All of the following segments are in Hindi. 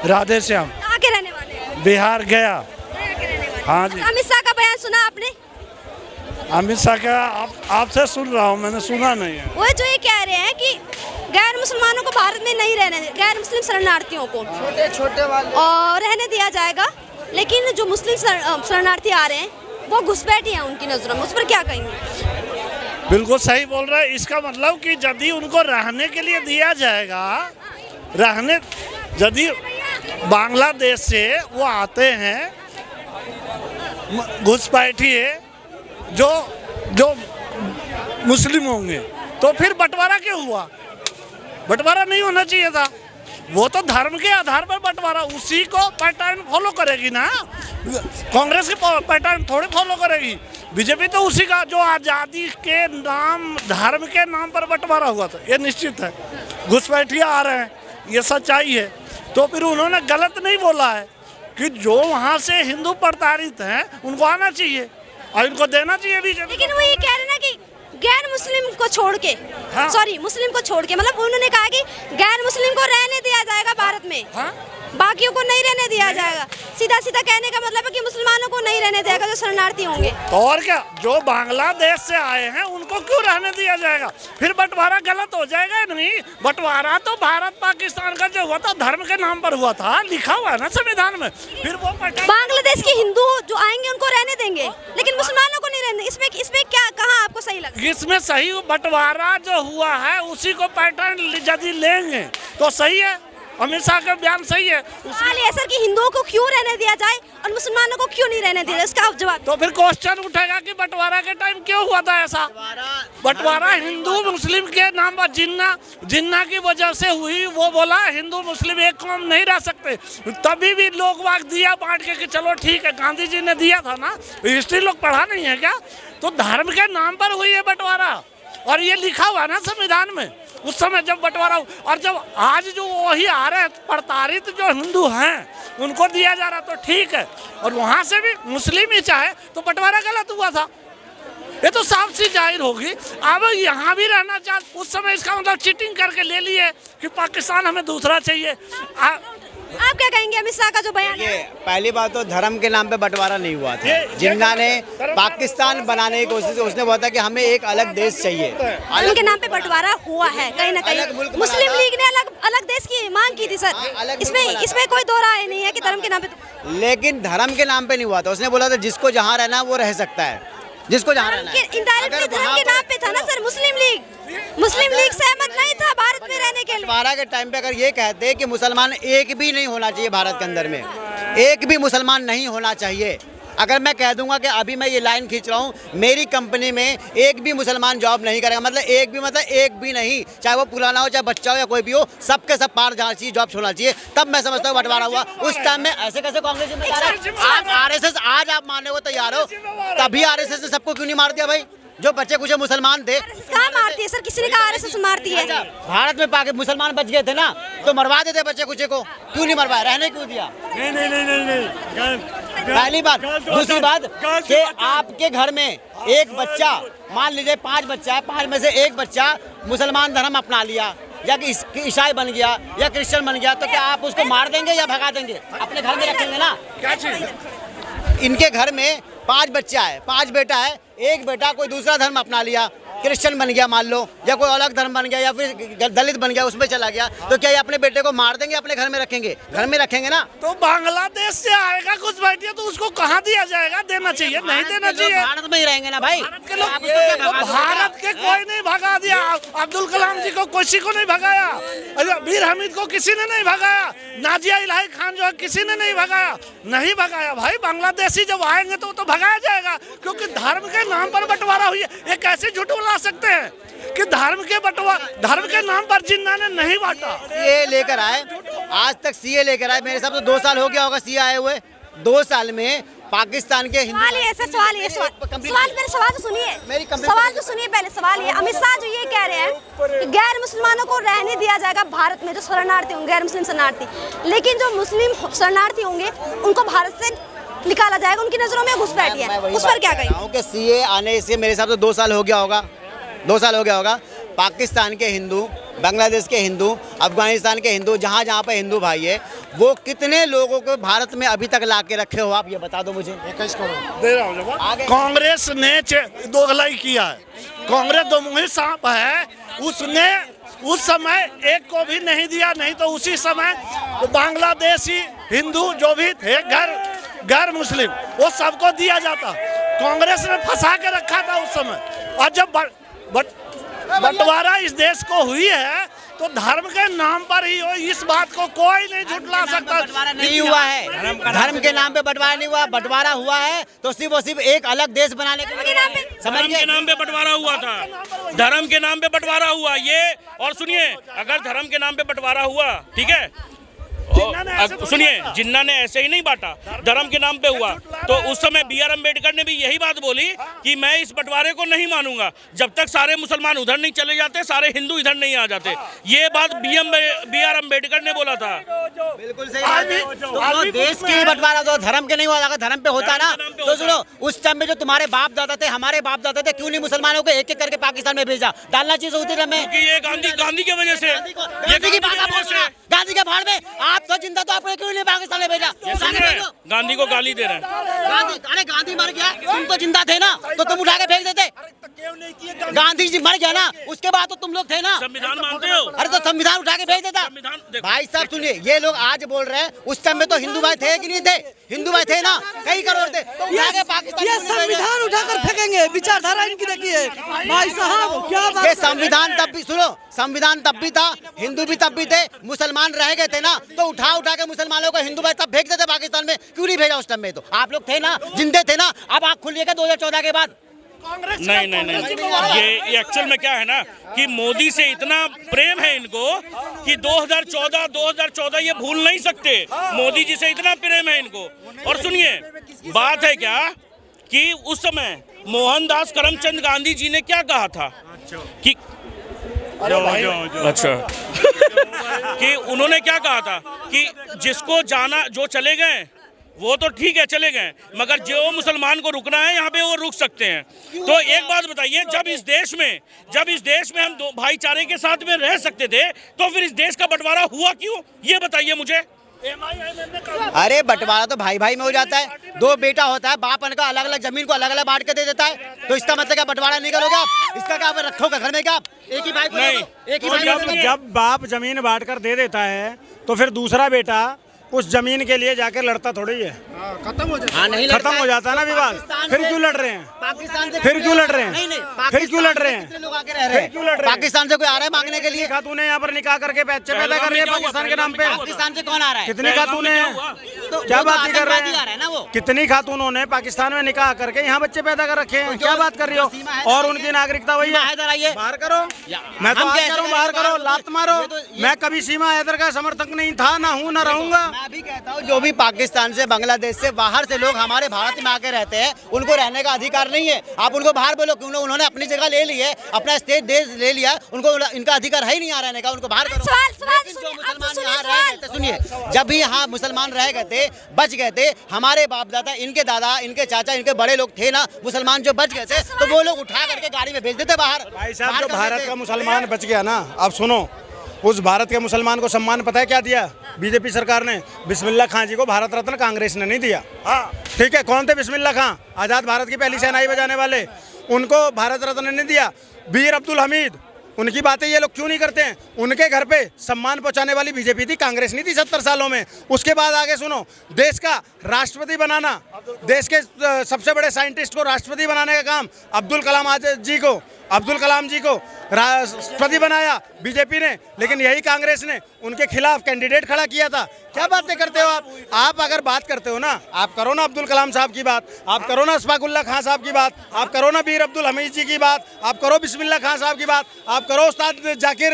राधे श्याम। कहाँ के रहने वाले हैं? बिहार गया। गया के रहने वाले। हाँ जी। अमित शाह का बयान सुना आपने? अमित शाह का आपसे सुन रहा हूँ, मैंने सुना नहीं है। वो जो ये कह रहे हैं कि गैर मुसलमानों को भारत में नहीं रहने, गैर मुस्लिम शरणार्थियों को छोटे छोटे वाले और रहने दिया जाएगा, लेकिन जो मुस्लिम शरणार्थी आ रहे हैं वो घुसपैठी हैं उनकी नजरों में, उस पर क्या कहेंगे? बिल्कुल सही बोल रहे हैं। इसका मतलब कि यदि उनको रहने के लिए दिया जाएगा, यदि बांग्लादेश से वो आते हैं घुसपैठी है जो मुस्लिम होंगे, तो फिर बंटवारा क्यों हुआ? बंटवारा नहीं होना चाहिए था। वो तो धर्म के आधार पर बंटवारा, उसी को पैटर्न फॉलो करेगी ना। कांग्रेस की पैटर्न थोड़ी फॉलो करेगी। बीजेपी तो उसी का, जो आज़ादी के नाम, धर्म के नाम पर बंटवारा हुआ था, ये निश्चित है। घुसपैठिया आ रहे हैं, ये सच्चाई है। तो फिर उन्होंने गलत नहीं बोला है कि जो वहाँ से हिंदू प्रताड़ित हैं उनको आना चाहिए और इनको देना चाहिए बीजेपी। लेकिन वो ये कह रहे हैं ना कि गैर मुस्लिम को छोड़ के, हाँ। सॉरी मुस्लिम को छोड़ के, मतलब उन्होंने कहा कि गैर मुस्लिम को रहने दिया जाएगा भारत में, हाँ? बाकियों को नहीं रहने दिया जाएगा। सीधा सीधा कहने का मतलब है कि मुसलमानों को नहीं रहने जाएगा जो शरणार्थी होंगे। तो और क्या, जो बांग्लादेश से आए हैं उनको क्यों रहने दिया जाएगा? फिर बंटवारा गलत हो जाएगा। नहीं, बंटवारा तो भारत पाकिस्तान का जो हुआ था धर्म के नाम पर हुआ था, लिखा हुआ है ना संविधान में। फिर वो बांग्लादेश के हिंदू जो आएंगे उनको रहने देंगे, लेकिन मुसलमानों को नहीं रहने। इसमें क्या कहाँ आपको सही लगा? इसमें सही बंटवारा जो हुआ है उसी को पैटर्न यदि लेंगे तो सही है। अमित शाह का बयान सही है। सवाल ये सर कि हिंदुओं को क्यों रहने दिया जाए और मुसलमानों को क्यों नहीं रहने दिया, इसका आप जवाब। तो फिर क्वेश्चन उठेगा कि बंटवारा के टाइम क्यों हुआ था ऐसा? बंटवारा हिंदू मुस्लिम के नाम पर जिन्ना की वजह से हुई। वो बोला हिंदू मुस्लिम एक कौम नहीं रह सकते, तभी भी लोग वाग दिया बांट के कि चलो ठीक है, गांधी जी ने दिया था ना। हिस्ट्री लोग पढ़ा नहीं है क्या? तो धर्म के नाम पर हुई है बंटवारा, और ये लिखा हुआ ना संविधान में। उस समय जब बंटवारा, और जब आज जो वही आ रहे हैं प्रताड़ित जो हिंदू हैं उनको दिया जा रहा तो ठीक है, और वहाँ से भी मुस्लिम ही चाहे तो बंटवारा गलत हुआ था। ये तो साफ सी जाहिर होगी। अब यहाँ भी रहना चाहते, उस समय इसका मतलब चीटिंग करके ले लिए कि पाकिस्तान हमें दूसरा चाहिए। आप क्या कहेंगे अमित शाह का जो बयान है? पहली बात तो धर्म के नाम पे बंटवारा नहीं हुआ था। जिन्ना ने पाकिस्तान बनाने की कोशिश, उसने बोला था कि हमें एक अलग देश चाहिए। धर्म के नाम पे बंटवारा हुआ है कहीं ना कहीं। मुस्लिम लीग ने अलग देश की मांग की थी सर। इसमें कोई दो राय नहीं है कि धर्म के नाम पे। लेकिन धर्म के नाम पे नहीं हुआ था। उसने बोला था जिसको जहाँ रहना वो रह सकता है, जिसको जहाँ रहना है। इनडायरेक्टली धर्म के नाम पे था ना सर। मुस्लिम लीग सहमत नहीं था भारत में रहने के लिए। बंटवारा के टाइम पे अगर ये कहते कि मुसलमान एक भी नहीं होना चाहिए भारत के अंदर में, एक भी मुसलमान नहीं होना चाहिए। अगर मैं कह दूंगा कि अभी मैं ये लाइन खींच रहा हूँ, मेरी कंपनी में एक भी मुसलमान जॉब नहीं करेगा, मतलब एक भी नहीं, चाहे वो पुराना हो चाहे बच्चा हो या कोई भी हो, सबके सब पार जाना चाहिए, जॉब छोड़ना चाहिए। तब मैं समझता हूँ बंटवारा हुआ। उस टाइम में ऐसे कैसे कांग्रेस जिम्मेदार है? आज आरएसएस, आज आप मानने को तैयार हो, तभी आरएसएस ने सबको क्यों नहीं मार दिया भाई? जो बच्चे कुछ मुसलमान थे। कहाँ मारती है सर? किसी ने कहा आरएसएस मारती है? भारत में पाके मुसलमान बच गए थे ना, तो मरवा देते बच्चे कुछ को, क्यों नहीं मरवाया? रहने क्यों दिया? नहीं। पहली बात। दूसरी बात कि आपके घर में एक बच्चा, मान लीजिए 5 बच्चा है, 5 में से एक बच्चा मुसलमान धर्म अपना लिया या ईसाई बन गया या क्रिश्चियन बन गया, तो क्या आप उसको मार देंगे या भगा देंगे? अपने घर में रखेंगे ना। क्या चीज? इनके घर में 5 बच्चा है, 5 बेटा है, एक बेटा कोई दूसरा धर्म अपना लिया, क्रिश्चियन बन गया मान लो, या कोई अलग धर्म बन गया, या फिर दलित बन गया, उसमें चला गया, तो क्या ये अपने बेटे को मार देंगे? अपने घर में रखेंगे? घर में रखेंगे ना। तो बांग्लादेश से आएगा कुछ बैठिए तो उसको कहाँ दिया जाएगा? देना चाहिए? नहीं देना चाहिए। भारत में ही रहेंगे ना भाई। भारत के लोग, भारत के कोई नहीं भगा दिया। अब्दुल कलाम जी को किसी को नहीं भगाया, मीर हमीद को किसी ने नहीं भगाया, नाजिया इलाही खान जो है किसी ने नहीं भगाया भाई। बांग्लादेशी जब आएंगे तो भगाया जाएगा, क्योंकि धर्म के नाम पर बंटवारा हुई है। एक ऐसे झूठ ला सकते हैं कि धर्म के नाम पर जिन्ना ने नहीं बांटा। सीए लेकर आए, आज तक सीए लेकर आए, मेरे हिसाब से 2 साल हो गया होगा सीए आए हुए। 2 साल में पाकिस्तान के सवाल तो सुनिए पहले। सवाल ये, अमित शाह जो ये कह रहे हैं कि गैर मुसलमानों को रहने दिया जाएगा भारत में, जो शरणार्थी होंगे, गैर मुस्लिम शरणार्थी, लेकिन जो मुस्लिम शरणार्थी होंगे उनको भारत से निकाला जाएगा, उनकी नजरों में घुसपैठी है। उस पर क्या कहेंगे? सीए आने से मेरे हिसाब से 2 साल हो गया होगा। 2 साल हो गया होगा। पाकिस्तान के हिंदू बांग्लादेश के हिंदू, अफगानिस्तान के हिंदू, जहाँ जहाँ पे हिंदू भाई है, वो कितने लोगों को भारत में अभी तक ला के रखे हो आप, ये बता दो मुझे। 21 करोड़ दे रहा हूँ जवाब। कांग्रेस ने दोगलाई किया है। कांग्रेस दोमुही सांप है, उसने उस समय एक को भी नहीं दिया, नहीं तो उसी समय बांग्लादेशी हिंदू जो भी थे गैर मुस्लिम, वो सबको दिया जाता। कांग्रेस ने फंसा के रखा था उस समय। और जब बंटवारा इस देश को हुई है तो धर्म के नाम पर ही हो, इस बात को कोई नहीं झुठला सकता। बंटवारा नहीं हुआ है, धर्म के नाम पे बंटवारा नहीं हुआ। बंटवारा हुआ है तो सिर्फ और सिर्फ एक अलग देश बनाने के लिए, धर्म के नाम पे बंटवारा हुआ था, धर्म के नाम पे बंटवारा हुआ ये। और सुनिए, अगर धर्म के नाम पे बंटवारा हुआ, ठीक है, सुनिए, जिन्ना ने ऐसे ही नहीं बांटा, धर्म के नाम पे हुआ। तो उस समय B.R. अम्बेडकर ने भी यही बात बोली कि मैं इस बंटवारे को नहीं मानूंगा जब तक सारे मुसलमान उधर नहीं चले जाते, सारे हिंदू इधर नहीं आ जाते। ये बात B.R. अम्बेडकर ने बोला था। बिल्कुल सही बात है। तो देश के बंटवारा तो धर्म के नहीं हुआ। अगर धर्म पे होता ना तो सुनो, उस टाइम में जो तुम्हारे बाप दादा थे, हमारे बाप दादा थे, क्यों नहीं मुसलमानों को एक एक करके पाकिस्तान में भेजा? डालना चाहिए होती है। ये गांधी की वजह से, गांधी के भाड़ में आप तो जिंदा, तो आपने क्यों नहीं पाकिस्तान में भेजा? गांधी को गाली दे रहे हैं। अरे गांधी मर गया, तुम तो जिंदा थे ना, तो तुम उठा के फेंक देते। गांधी जी मर गया ना, उसके बाद तो तुम लोग थे ना। संविधान मानते हो? अरे तो संविधान उठा के भेज देता। भाई साहब सुनिए, ये लोग आज बोल रहे हैं, उस टाइम में तो हिंदू भाई थे कि नहीं थे? हिंदू भाई थे ना, कई करोड़ थे। तो उठा के पाकिस्तान, ये संविधान उठाकर फेंकेंगे। विचारधारा इनकी देखिए भाई साहब, क्या बात। ये संविधान तब भी, सुनो, संविधान तब भी था, हिंदू भी तब भी थे, मुसलमान रह गए थे ना, तो उठा के मुसलमानों को हिंदू भाई तब फेंक देते पाकिस्तान में। क्यों नहीं भेजा उस टाइम में? तो आप लोग थे ना, जिंदे थे ना। अब आँख खुलिएगा 2014 के बाद। नहीं, ये एक्चुअल में क्या है ना कि मोदी से इतना प्रेम है इनको कि 2014 ये भूल नहीं सकते। मोदी जी से इतना प्रेम है इनको। और सुनिए, बात है क्या कि उस समय मोहनदास करमचंद गांधी जी ने क्या कहा था कि अच्छा कि उन्होंने क्या कहा था कि जिसको जाना, जो चले गए वो तो ठीक है, चले गए, मगर जो मुसलमान को रुकना है यहाँ पे वो रुक सकते हैं। तो एक बात बताइए, जब इस देश में हम दो भाईचारे के साथ में रह सकते थे, तो फिर इस देश का बंटवारा हुआ क्यों? ये बताइए मुझे। अरे बंटवारा तो भाई भाई में हो जाता है। दो बेटा होता है, बाप का अलग अलग जमीन को अलग अलग बांट के दे देता है, तो इसका मतलब क्या बंटवारा नहीं करोगे आप? इसका क्या रखोगे घर में? क्या एक ही भाई को नहीं, एक ही भाई? जब बाप जमीन बांट कर दे देता है तो फिर दूसरा बेटा उस जमीन के लिए जाकर लड़ता थोड़ी है। खत्म हो जाता। नहीं, खत्म हो जाता ना विवाद। फिर क्यों लड़ रहे हैं? पाकिस्तान से फिर क्यों लड़ रहे हैं? फिर क्यों लड़ रहे हैं? कितने लोग आके रह रहे हैं? पाकिस्तान से कोई आ रहा है मांगने के लिए? खातून यहाँ पर निकाह करके बच्चे पैदा कर रही है पाकिस्तान के नाम पे। पाकिस्तान से कौन आ रहा है? कितनी खातून है? क्या बात कर रहे हैं? कितनी खातूनों ने पाकिस्तान में निकाह करके यहाँ बच्चे पैदा कर रखे हैं? क्या बात कर रही हो? और उनकी नागरिकता वही है। बाहर करो, मैं तो आज करूँ, बाहर करो, लात मारो। मैं कभी सीमा हैदर का समर्थक नहीं था, ना हूँ, ना रहूंगा। मैं भी कहता हूँ, जो भी पाकिस्तान से, बांग्लादेश से, बाहर से लोग हमारे भारत में आके रहते हैं, उनको रहने का अधिकार नहीं है। आप उनको बाहर बोलो, क्यों? उन्होंने अपनी जगह ले ली है, अपना स्टेट देश ले लिया, उनको इनका अधिकार है ही नहीं यहाँ रहने का, उनको बाहर करो। जो मुसलमान यहाँ रह गए थे, सुनिए, जब भी यहाँ मुसलमान रह गए थे, बच गए थे, हमारे बाप दादा, इनके दादा, इनके चाचा, इनके बड़े लोग थे ना मुसलमान, जो बच गए थे, तो वो लोग उठा करके गाड़ी में भेज देते बाहर। भाई साहब, जो भारत का मुसलमान बच गया ना, अब सुनो, उस भारत के मुसलमान को सम्मान पता है क्या दिया बीजेपी सरकार ने? बिस्मिल्लाह खां जी को भारत रत्न कांग्रेस ने नहीं दिया। ठीक है, कौन थे बिस्मिल्लाह खां? आज़ाद भारत की पहली शहनाई बजाने वाले, उनको भारत रत्न नहीं दिया। वीर अब्दुल हमीद, उनकी बातें ये लोग क्यों नहीं करते हैं? उनके घर पे सम्मान पहुंचाने वाली बीजेपी थी, कांग्रेस नहीं थी 70 सालों में। उसके बाद आगे सुनो, देश का राष्ट्रपति बनाना, देश के सबसे बड़े साइंटिस्ट को राष्ट्रपति बनाने का काम अब्दुल कलाम जी को राष्ट्रपति बनाया बीजेपी ने, लेकिन यही कांग्रेस ने उनके खिलाफ कैंडिडेट खड़ा किया था। क्या बातें करते हो आप? आप अगर बात करते हो ना, आप करो ना अब्दुल कलाम साहब की बात, आप करो ना अशफाकुल्लाह खां साहब की बात, आप करो ना वीर अब्दुल हमीद जी की बात, आप करो बिस्मिल्लाह खां साहब की बात, आप करो उस्ताद जाकिर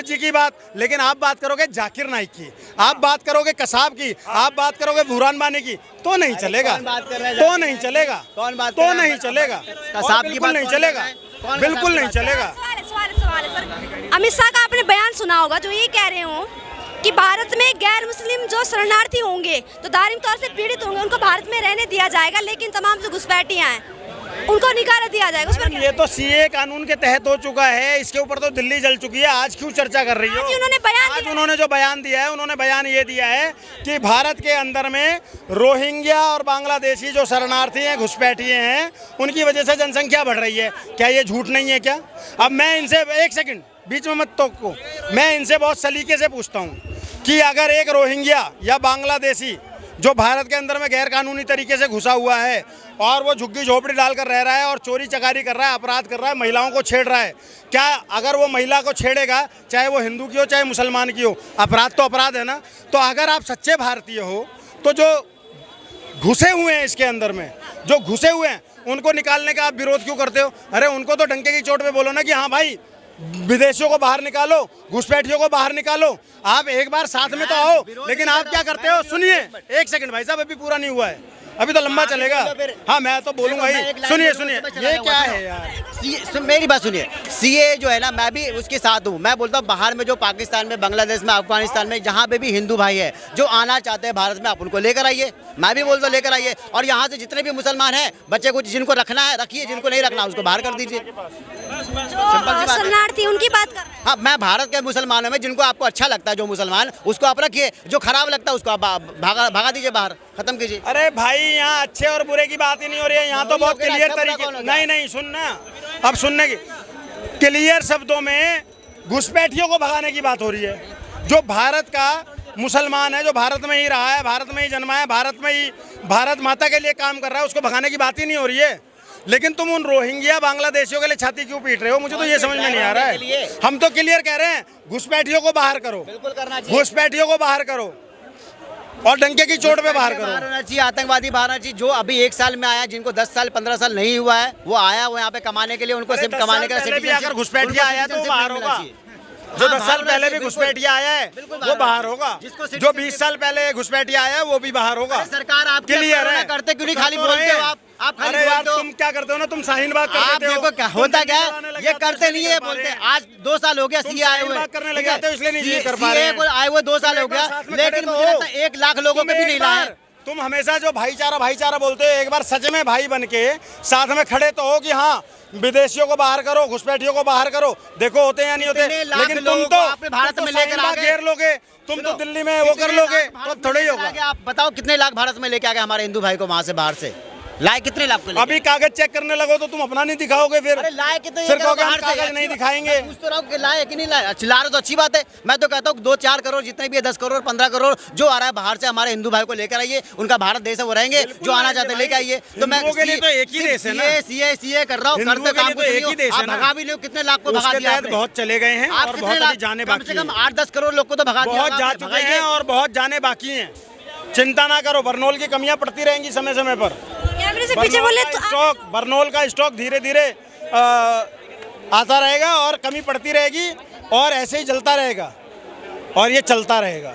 जी की बात, लेकिन आप बात करोगे जाकिर नाइक की, आप बात करोगे कसाब की, आप बात करोगे बुरहान बानी की, तो नहीं चलेगा। तो नहीं चलेगा। कौन बात? तो नहीं चलेगा। कसाब की बात नहीं चलेगा, बिल्कुल नहीं चलेगा। सवाल है सर, अमित शाह का आपने बयान सुना होगा, जो ये कह रहे हो कि भारत में गैर मुस्लिम जो शरणार्थी होंगे, तो धार्मिक तौर से पीड़ित होंगे, उनको भारत में रहने दिया जाएगा, लेकिन तमाम जो घुसपैठियाँ हैं उनको निकाल दिया जाएगा। उस पर क्या? ये तो सीए कानून के तहत हो चुका है, इसके ऊपर तो दिल्ली जल चुकी है। आज क्यों चर्चा कर रही हो? आज उन्होंने बयान आज दिया। उन्होंने जो बयान दिया है, उन्होंने बयान ये दिया है कि भारत के अंदर में रोहिंग्या और बांग्लादेशी जो शरणार्थी हैं, घुसपैठिए हैं, उनकी वजह से जनसंख्या बढ़ रही है। क्या ये झूठ नहीं है क्या? अब मैं इनसे एक सेकंड बीच में मत टोको, मैं इनसे बहुत सलीके से पूछता हूँ कि अगर एक रोहिंग्या या बांग्लादेशी जो भारत के अंदर में गैर कानूनी तरीके से घुसा हुआ है और वो झुग्गी झोपड़ी डालकर रह रहा है और चोरी चकारी कर रहा है, अपराध कर रहा है, महिलाओं को छेड़ रहा है, क्या अगर वो महिला को छेड़ेगा, चाहे वो हिंदू की हो चाहे मुसलमान की हो, अपराध तो अपराध है ना? तो अगर आप सच्चे भारतीय हो तो जो घुसे हुए हैं इसके अंदर में, जो घुसे हुए हैं, उनको निकालने का आप विरोध क्यों करते हो? अरे उनको तो डंके की चोट पे बोलो ना कि हाँ भाई विदेशियों को बाहर निकालो, घुसपैठियों को बाहर निकालो। आप एक बार साथ में तो आओ, लेकिन आप क्या करते हो? सुनिए एक सेकंड भाई साहब, अभी पूरा नहीं हुआ है, अभी तो लंबा चलेगा। हाँ मैं तो बोलूंगा ही। सुनिए सुनिए, ये क्या है यार? मेरी बात सुनिए, सीए जो है ना, मैं भी उसके साथ हूँ। मैं बोलता हूँ बाहर में जो पाकिस्तान में, बांग्लादेश में, अफगानिस्तान में, जहाँ पे भी हिंदू भाई है जो आना चाहते हैं भारत में, आप उनको लेकर आइए। मैं भी बोलता हूँ लेकर आइए, और यहाँ से जितने भी मुसलमान हैं, बच्चे को जिनको रखना है रखिए, जिनको नहीं रखना उसको बाहर कर दीजिए। शरणार्थी उनकी बात कर रहे हैं। हाँ, मैं भारत के मुसलमानों में जिनको आपको अच्छा लगता है, जो मुसलमान, उसको आप रखिए, जो खराब लगता है उसको आप भगा दीजिए, बाहर खत्म कीजिए। अरे भाई यहाँ अच्छे और बुरे की बात ही नहीं हो रही है, यहाँ तो बहुत क्लियर तरीके। नहीं सुनना, अब सुनने की क्लियर शब्दों में घुसपैठियों को भगाने की बात हो रही है। जो भारत का मुसलमान है, जो भारत में ही रहा है, भारत में ही जन्मा है, भारत में ही भारत माता के लिए काम कर रहा है, उसको भगाने की बात ही नहीं हो रही है। लेकिन तुम उन रोहिंग्या बांग्लादेशियों के लिए छाती क्यों पीट रहे हो? मुझे तो ये समझ में नहीं आ रहा है। हम तो क्लियर कह रहे हैं, घुसपैठियों को बाहर करो, बिल्कुल करना चाहिए, घुसपैठियों को बाहर करो और डंके की चोट पे बाहर करो। होना चाहिए, आतंकवादी बाहर होना चाहिए। जो अभी 1 साल में आया, जिनको 10 साल 15 साल नहीं हुआ है, वो आया, वो यहाँ पे कमाने के लिए, उनको सिर्फ कमाने का अगर घुसपैठिया आया तो बाहर होगा। जो 10 साल पहले भी घुसपैठिया आया है वो बाहर होगा, जो 20 साल पहले घुसपैठिया आया है वो भी बाहर होगा। सरकार आप क्लियर है? करते क्यों नहीं? खाली बोलते हो आप खाली अरे यार बोलते हो। तुम क्या करते हो ना, तुम शाहीन बाग आप करते हो। देखो क्या होता क्या है, ये करते नहीं है, बोलते हैं। आज 2 साल हो गया सीए आए हुए, करने लगे आते हो, इसलिए नहीं कर पा रहे हैं। आए हुए 2 साल हो गया, लेकिन मुझे लगता है 1 लाख लोगों के भी नहीं लाए। तुम हमेशा जो भाईचारा बोलते हो, एक बार सच में भाई बन के साथ में खड़े तो हो कि हाँ विदेशियों को बाहर करो, घुसपैठियों को बाहर करो। देखो होते हैं नहीं होते, लेकिन तुम तो भारत में लेकर आ गए, घेर लोगे, तुम तो दिल्ली में वो कर लोगे, तो थोड़ा ही होगा। आप बताओ कितने लाख भारत में लेके आ गए हमारे हिंदू भाई को वहाँ से, बाहर से लाए कितने लाख को? अभी कागज चेक करने लगो तो तुम अपना नहीं दिखाओगे, फिर लाए कितने? फिर कहोगे हम कागज नहीं दिखाएंगे। पूछ तो रहा हूं कि लाए कि नहीं लाए। ला रहे तो अच्छी बात है। मैं तो कहता हूँ 2-4 करोड़ जितने भी है, 10 करोड़ 15 करोड़ जो आ रहा है बाहर से, हमारे हिंदू भाई को लेकर आइए। उनका भारत देश है, वो रहेंगे, जो आना चाहते लेके आइए। तो मैं हिंदुओं के लिए तो एक ही देश है ना, सीए कर रहा हूँ, करते काम कुछ नहीं हो। आप भगा भी लो, कितने लाख को भगा दिया आपने? बहुत चले गए हैं और बहुत अभी जाने बाकी हैं। कम से कम 8-10 करोड़ लोग को तो भगा दिया, बहुत जा चुके हैं और बहुत जाने बाकी हैं। चिंता ना करो, बरनौल की कमियां पड़ती रहेंगी समय समय पर। कैमरे से पीछे बोले तो बरनौल का स्टॉक धीरे धीरे आता रहेगा और कमी पड़ती रहेगी और ऐसे ही जलता रहेगा और ये चलता रहेगा।